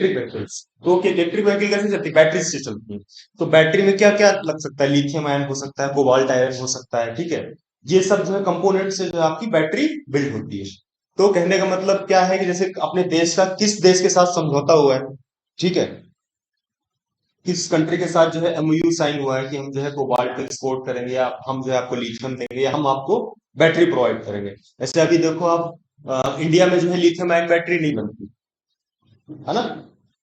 Electric vehicles. तो electric vehicle कैसे चलती है? बैटरी से चलती है। तो बैटरी में क्या क्या लग सकता है? लिथियम आयन हो सकता है, कोबाल्ट आयन हो सकता है, ठीक है। ये सब जो है कंपोनेंट से जो है आपकी बैटरी बिल्ड होती है। तो कहने का मतलब क्या है कि जैसे अपने देश का किस देश के साथ समझौता हुआ है, ठीक है, किस कंट्री के साथ जो है एमओयू साइन हुआ है कि हम जो है कोबाल्ट एक्सपोर्ट करेंगे, या हम जो है आपको लिथियम देंगे, या हम आपको बैटरी प्रोवाइड करेंगे। ऐसे अभी देखो आप, इंडिया में जो है लिथियम आयन बैटरी नहीं बनती, है ना।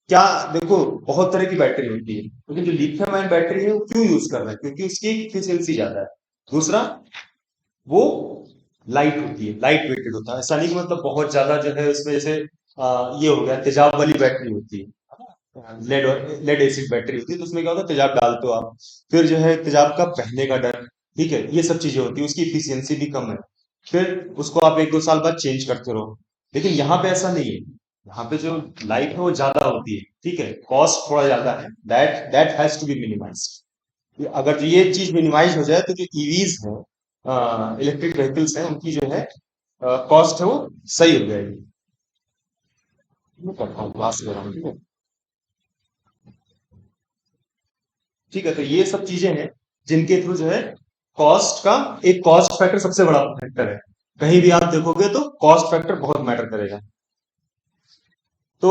क्या, देखो, बहुत तरह की बैटरी होती है, लेकिन जो लिथियम आयन बैटरी है वो क्यों यूज कर रहे हैं? क्योंकि उसकी एफिशिएंसी ज्यादा है। दूसरा, वो लाइट होती है, लाइट वेटेड होता है। ऐसा नहीं कि मतलब बहुत ज्यादा जो है उसमें, जैसे ये हो गया तेजाब वाली बैटरी होती है, लेड लेड एसिड बैटरी होती है, तो उसमें क्या होता है, तेजाब डालते हो आप, फिर जो है तेजाब का बहने का डर, ठीक है, ये सब चीजें होती है, उसकी इफिशियंसी भी कम है। फिर उसको आप 1-2 साल बाद चेंज करते रहो। लेकिन यहाँ पे ऐसा नहीं है, यहाँ पे जो लाइफ है वो ज्यादा होती है, ठीक है, कॉस्ट थोड़ा ज्यादा है, that that has to be minimized. अगर जो ये चीज मिनिमाइज हो जाए तो जो ईवीज है, इलेक्ट्रिक व्हीकल्स हैं, उनकी जो है कॉस्ट है वो सही हो जाएगी। मैं करता हूँ, क्लास ले रहा हूँ, ठीक है। ठीक है, तो ये सब चीजें हैं जिनके थ्रू जो है कॉस्ट का, एक कॉस्ट फैक्टर सबसे बड़ा फैक्टर है। कहीं भी आप देखोगे तो कॉस्ट फैक्टर बहुत मैटर करेगा। तो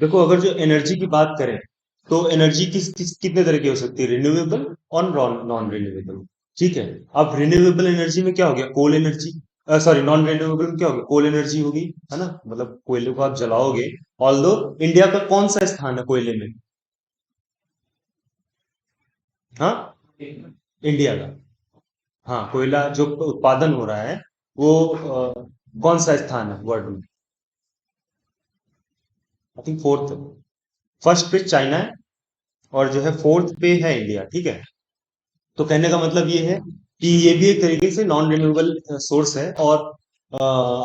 देखो, अगर जो एनर्जी की बात करें, तो एनर्जी कितने तरह की हो सकती है? रिन्यूएबल और नॉन रिन्यूएबल, ठीक है। अब रिन्यूएबल एनर्जी में क्या हो गया? Coal energy. Sorry, non renewable में क्या हो गया? कोल एनर्जी होगी, है ना, मतलब कोयले को आप जलाओगे। ऑल्दो इंडिया का कौन सा स्थान है कोयले में? हाँ, इंडिया का। हाँ, कोयला जो उत्पादन हो रहा है वो कौन सा स्थान है वर्ल्ड में? I think fourth. फर्स्ट पे चाइना है, और जो है फोर्थ पे है इंडिया, ठीक है। तो कहने का मतलब ये है कि ये भी एक तरीके से नॉन रिन्यूएबल सोर्स है। और अ,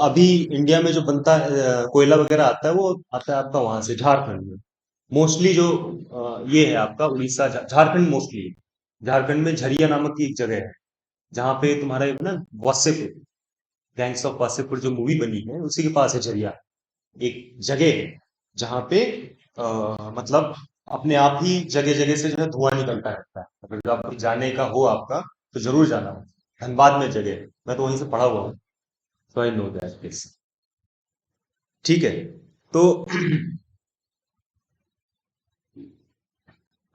अभी इंडिया में जो बनता है, कोयला वगैरह आता है, वो आता है आपका वहां से, झारखंड में। मोस्टली जो ये है आपका उड़ीसा, झारखंड मोस्टली। झारखंड में झरिया नामक की एक जगह है, जहाँ पे तुम्हारा एक ना, वासेपुर, गैंग्स ऑफ वासेपुर जो मूवी बनी है, उसी के पास है झरिया, एक जगह है जहाँ पे मतलब अपने आप ही जगह जगह से जो है धुआं निकलता रहता है। अगर आप जाने का हो आपका, तो जरूर जाना। धनबाद में जगह है, मैं तो वहीं से पढ़ा हुआ हूँ, तो आई नो दैट प्लेस। ठीक है। तो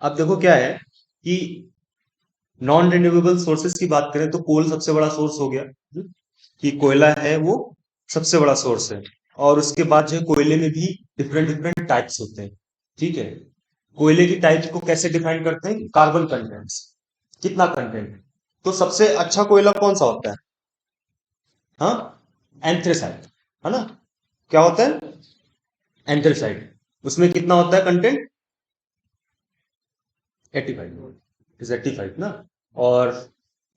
अब देखो क्या है कि नॉन रिन्यूएबल सोर्सेज की बात करें तो कोल सबसे बड़ा सोर्स हो गया, कि कोयला है वो सबसे बड़ा सोर्स है। और उसके बाद जो है कोयले में भी डिफरेंट डिफरेंट टाइप्स होते हैं, ठीक है। कोयले की टाइप को कैसे डिफाइन करते हैं? कार्बन कंटेंट्स, कितना कंटेंट है। तो सबसे अच्छा कोयला कौन सा होता है? हाँ, एंथ्रेसाइट, है ना। क्या होता है? एंथ्रेसाइट। उसमें कितना होता है कंटेंट? 85, इज 85 ना। और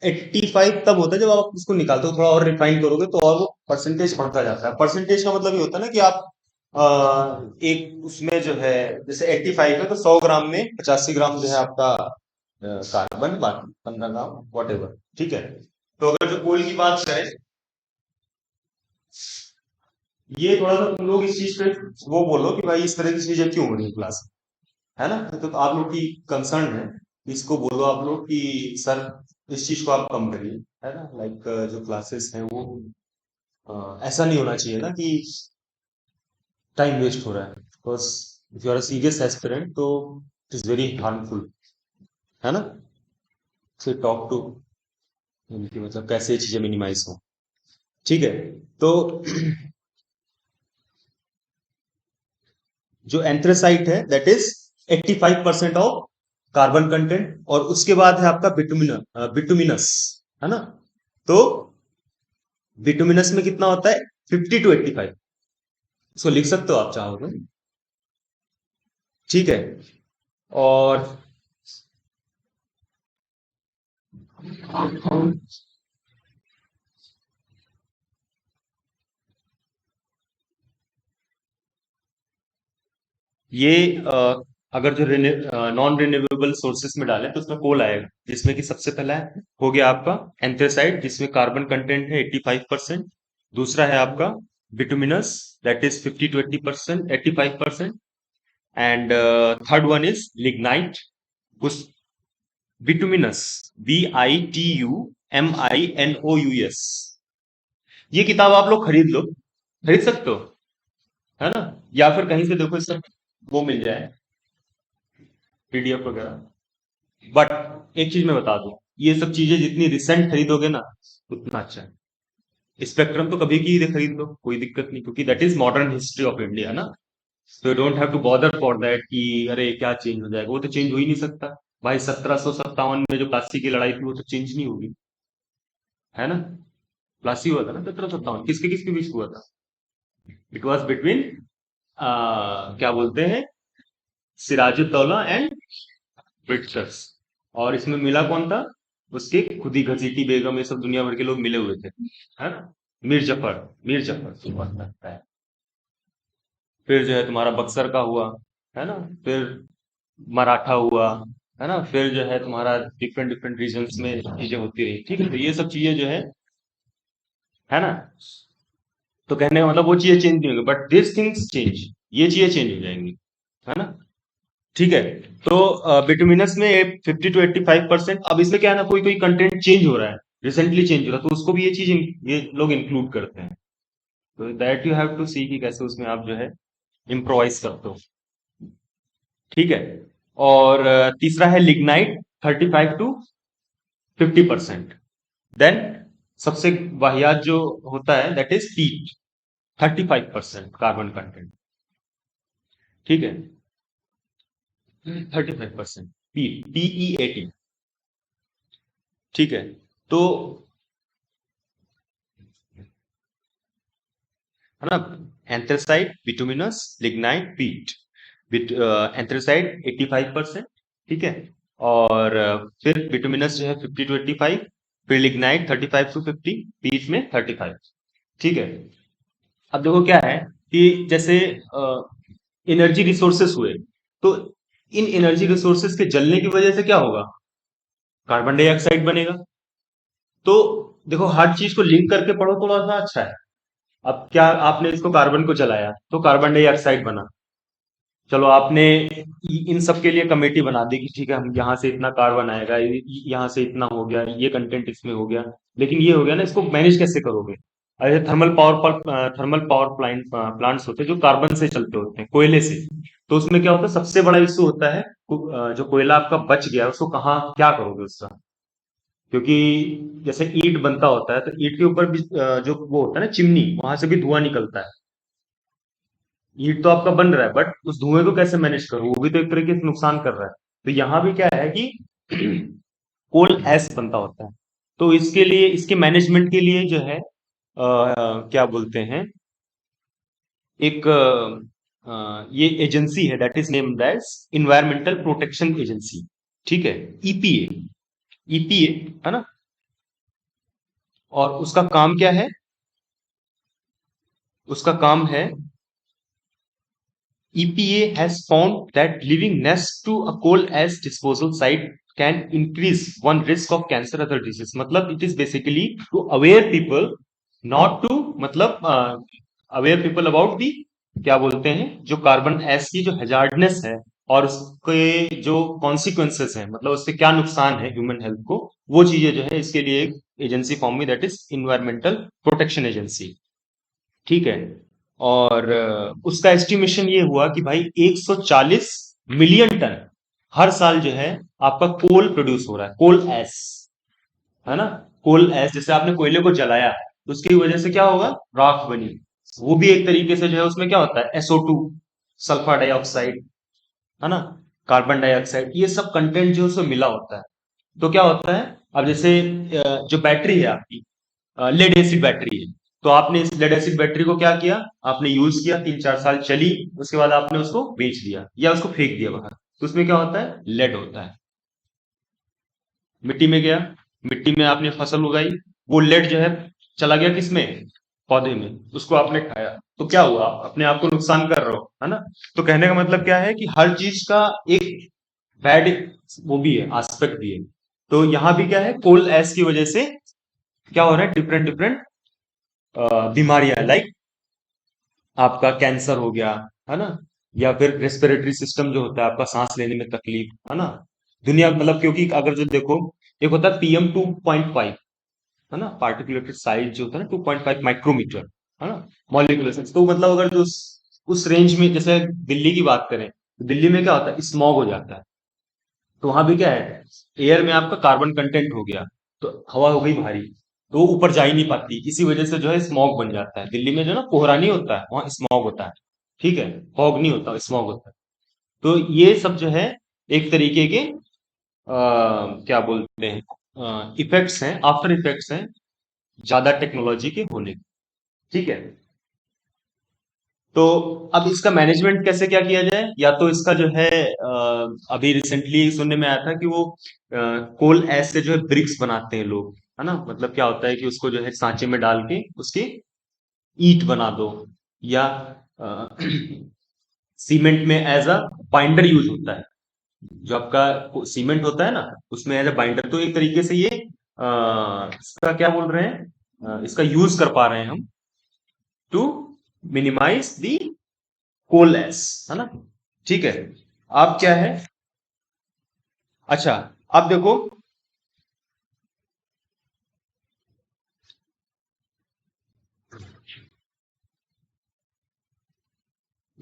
85 तब होता है जब आप उसको निकालते हो, थोड़ा और रिफाइन करोगे तो और वो परसेंटेज बढ़ता जाता है। परसेंटेज का मतलब ये होता है ना कि आप एक उसमें जो है, जैसे 85 है तो 100 ग्राम में 85 ग्राम जो है आपका कार्बन, बाकी 15 ग्राम वॉट एवर, ठीक है। तो अगर जो कोल की बात करें, ये थोड़ा सा तुम लोग इस चीज पे वो बोलो कि भाई इस तरह की चीजें क्यों हो रही है क्लास, है ना। तो आप लोग की कंसर्न है, इसको बोलो आप लोग कि सर इस चीज को आप कम करिए, है ना। लाइक जो क्लासेस हैं वो ऐसा नहीं होना चाहिए ना कि टाइम वेस्ट हो रहा है, because if you are a serious aspirant तो इट इज वेरी हार्मफुल, है ना। से टॉक टू, इनकी मतलब कैसे ये चीजें मिनिमाइज हो, ठीक है। तो जो एंथ्रेसाइट है that is 85% of carbon content, और उसके बाद है आपका बिटुमिनस, है ना। तो बिटुमिनस में कितना होता है? 50 to 85। इसको लिख सकते हो आप चाहो तो, ठीक है। और ये अगर जो नॉन रिन्यूएबल सोर्सेस में डालें तो उसमें कोल आएगा, जिसमें कि सबसे पहला हो गया आपका एंथ्रेसाइट, जिसमें कार्बन कंटेंट है 85%। दूसरा है आपका bituminous, that is 50 to 80%, 85%। And third one is lignite. उस बिटुमिनस, BITUMINOUS, ये किताब आप लोग खरीद लो, खरीद सकते हो, है ना, या फिर कहीं से देखो इसका वो मिल जाए, PDF वगैरह। बट एक चीज मैं बता दूं, ये सब चीजें जितनी रिसेंट खरीदोगे ना उतना अच्छा है। स्पेक्ट्रम तो कभी की खरीद लो, कोई दिक्कत नहीं, क्योंकि that is modern history of India ना। तो you don't have to bother for that कि अरे क्या चेंज हो जाएगा, वो तो चेंज हो ही नहीं सकता। भाई 1757 में जो प्लासी की लड़ाई थी वो तो चेंज नहीं होगी, है ना। प्लासी हुआ था ना 1757, किसके किसके बीच हुआ था? इट वॉज बिटवीन, क्या बोलते हैं, सिराजुद्दौला एंड ब्रिटिशर्स। और इसमें मिला कौन था? उसके खुद ही घसीटी बेगम, ये सब दुनिया भर के लोग मिले हुए थे, है ना। मीर जफर, मीर जफर सुल्तान लगता है। फिर जो है तुम्हारा बक्सर का हुआ, है ना। फिर मराठा हुआ, है ना। फिर जो है तुम्हारा डिफरेंट डिफरेंट रीजन्स में चीजें होती रही, ठीक है। तो ये सब चीजें जो है ना। तो कहने का मतलब वो चीजें चेंज नहीं होंगी, बट दिस थिंग्स चेंज, ये चीजें चेंज हो जाएंगी, है ना। ठीक है। तो बिटुमिनस में 50 to 85%। अब इसमें क्या है ना, कोई कोई कंटेंट चेंज हो रहा है, रिसेंटली चेंज हो रहा है, तो उसको भी ये चीज ये लोग इंक्लूड करते हैं। तो दैट यू हैव टू सी कि कैसे उसमें आप जो है इम्प्रोवाइज करते हो, ठीक है। और तीसरा है लिग्नाइट, 35 to 50%। देन सबसे वाहियात जो होता है दैट इज पीट, 35% कार्बन कंटेंट, ठीक है। 35% पीट, PEAT, ठीक है। तो है ना, एंथ्रेसाइट, बिटुमिनस, लिग्नाइट, पीट। एंथ्रेसाइट 85%, ठीक है। और फिर बिटुमिनस जो है 50 to 85, फिर लिग्नाइट 35 to 50, पीट में 35, ठीक है। अब देखो क्या है कि जैसे एनर्जी रिसोर्सेस हुए, तो इन एनर्जी रिसोर्सेस के जलने की वजह से क्या होगा? कार्बन डाइऑक्साइड बनेगा। तो देखो हर चीज को लिंक करके पढ़ो थोड़ा सा अच्छा है। अब क्या, आपने इसको कार्बन को जलाया तो कार्बन डाइऑक्साइड बना। चलो आपने इन सब के लिए कमेटी बना दी कि ठीक है, हम यहाँ से इतना कार्बन आएगा, यहाँ से इतना हो गया, ये कंटेंट इसमें हो गया। लेकिन ये हो गया ना, इसको मैनेज कैसे करोगे? अरे थर्मल पावर प्लांट्स होते हैं जो कार्बन से चलते होते हैं, कोयले से। तो उसमें क्या होता है, सबसे बड़ा इश्यू होता है जो कोयला आपका बच गया उसको कहाँ क्या करोगे उसका। क्योंकि जैसे ईंट बनता होता है तो ईंट के ऊपर भी जो वो होता है ना चिमनी, वहां से भी धुआं निकलता है। ईंट तो आपका बन रहा है, बट उस धुएं को कैसे मैनेज करो, वो भी तो एक तरीके से नुकसान कर रहा है। तो यहाँ भी क्या है कि कोल एश बनता होता है। तो इसके लिए, इसके मैनेजमेंट के लिए जो है क्या बोलते हैं, एक ये एजेंसी है that is named as environmental protection agency, ठीक है। EPA, EPA, है ना। और उसका काम क्या है? उसका काम है, EPA has found that living next to a coal ash disposal site can increase one risk of cancer, other disease. मतलब it is basically to aware people, not to, मतलब aware people about the, क्या बोलते हैं, जो carbon एश की जो हैजार्डनेस है और उसके जो कॉन्सिक्वेंसेस हैं, मतलब उससे क्या नुकसान है ह्यूमन हेल्थ को, वो चीजें जो है इसके लिए एक एजेंसी फॉर्म में, that is environmental protection agency, ठीक है। और उसका एस्टिमेशन ये हुआ कि भाई 140 मिलियन टन हर साल जो है आपका कोल प्रोड्यूस हो रहा है, कोल एश, है ना। कोल एश, जैसे आपने कोयले को जलाया तो उसकी वजह से क्या होगा, राख बनी। वो भी एक तरीके से जो है उसमें क्या होता है, SO2, सल्फर डाइऑक्साइड, है ना, कार्बन डाइऑक्साइड, ये सब कंटेंट जो है उसमें मिला होता है। तो क्या होता है, अब जैसे जो बैटरी है आपकी, लेड एसिड बैटरी है, तो आपने इस लेड एसिड बैटरी को क्या किया, आपने यूज किया, 3-4 साल चली, उसके बाद आपने उसको बेच दिया या उसको फेंक दिया बाहर, तो उसमें क्या होता है, लेड होता है, मिट्टी में गया, मिट्टी में आपने फसल उगाई, वो लेड जो है चला गया किसमें, पौधे में, उसको आपने खाया, तो क्या हुआ? आप अपने आप को नुकसान कर रहे हो, है ना? तो कहने का मतलब क्या है कि हर चीज का एक बैड वो भी है, एस्पेक्ट भी है। तो यहाँ भी क्या है, कोल एस की वजह से क्या हो रहा है, डिफरेंट डिफरेंट बीमारियां, लाइक आपका कैंसर हो गया, है ना? या फिर रेस्पिरेटरी सिस्टम जो होता है आपका, सांस लेने में तकलीफ, है ना? दुनिया मतलब, क्योंकि अगर जो देखो, एक होता है PM2.5, है ना, पार्टिकुलेटेड साइज जो होता है ना, 2.5 माइक्रोमीटर, है ना, मॉलिक्यूलर साइज। तो मतलब अगर जो उस रेंज में, जैसे दिल्ली की बात करें, तो दिल्ली में क्या होता है, स्मॉग हो जाता है। तो वहां भी क्या है, एयर में आपका कार्बन कंटेंट हो गया, तो हवा हो गई भारी, तो वो ऊपर जा ही नहीं पाती, इसी वजह से जो है स्मॉग बन जाता है। दिल्ली में जो ना कोहरा नहीं होता है, वहां स्मॉग होता है, ठीक है? फॉग नहीं होता, स्मॉग होता है। तो ये सब जो है एक तरीके के क्या बोलते हैं, इफेक्ट्स हैं, आफ्टर इफेक्ट्स हैं ज्यादा टेक्नोलॉजी के होने के, ठीक है? तो अब इसका मैनेजमेंट कैसे क्या किया जाए? या तो इसका जो है अभी रिसेंटली सुनने में आया था कि वो कोल ऐश से जो है ब्रिक्स बनाते हैं लोग, है ना? मतलब क्या होता है कि उसको जो है सांचे में डाल के उसकी ईंट बना दो, या सीमेंट में एज अ बाइंडर यूज होता है। जो आपका सीमेंट होता है ना, उसमें एज अ बाइंडर, तो एक तरीके से ये इसका क्या बोल रहे हैं, इसका यूज कर पा रहे हैं हम टू मिनिमाइज दी कोलनेस, है ना? ठीक है। अब क्या है, अच्छा, अब देखो,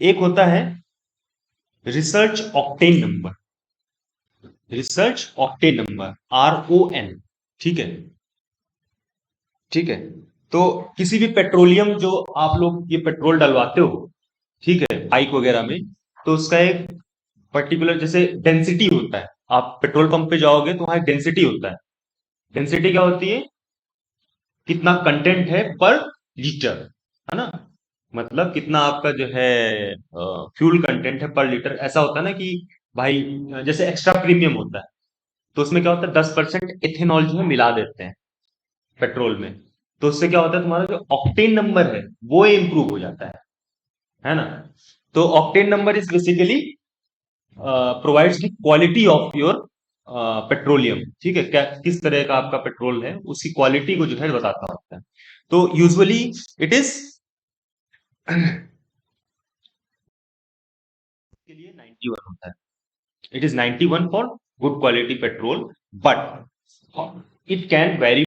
एक होता है research octane number, research octane number, RON, ठीक है? ठीक है। तो किसी भी पेट्रोलियम, जो आप लोग ये पेट्रोल डलवाते हो, ठीक है, बाइक वगैरह में, तो उसका एक पर्टिकुलर जैसे डेंसिटी होता है। आप पेट्रोल पंप पे जाओगे तो वहां एक डेंसिटी होता है। डेंसिटी क्या होती है? कितना कंटेंट है पर लीटर, है ना? मतलब कितना आपका जो है फ्यूल कंटेंट है पर लीटर। ऐसा होता है ना कि भाई, जैसे एक्स्ट्रा प्रीमियम होता है, तो उसमें क्या होता है, 10% इथेनॉल जो है मिला देते हैं पेट्रोल में। तो उससे क्या होता है, तुम्हारा जो ऑक्टेन नंबर है वो इम्प्रूव हो जाता है ना? तो octane number is basically provides the quality of your petroleum, ठीक है? क्या, किस तरह का आपका पेट्रोल है, उसकी क्वालिटी को जो है बताता होता है। तो यूजुअली इट इज के लिए 91 होता है। It is 91 for good quality petrol, but it can very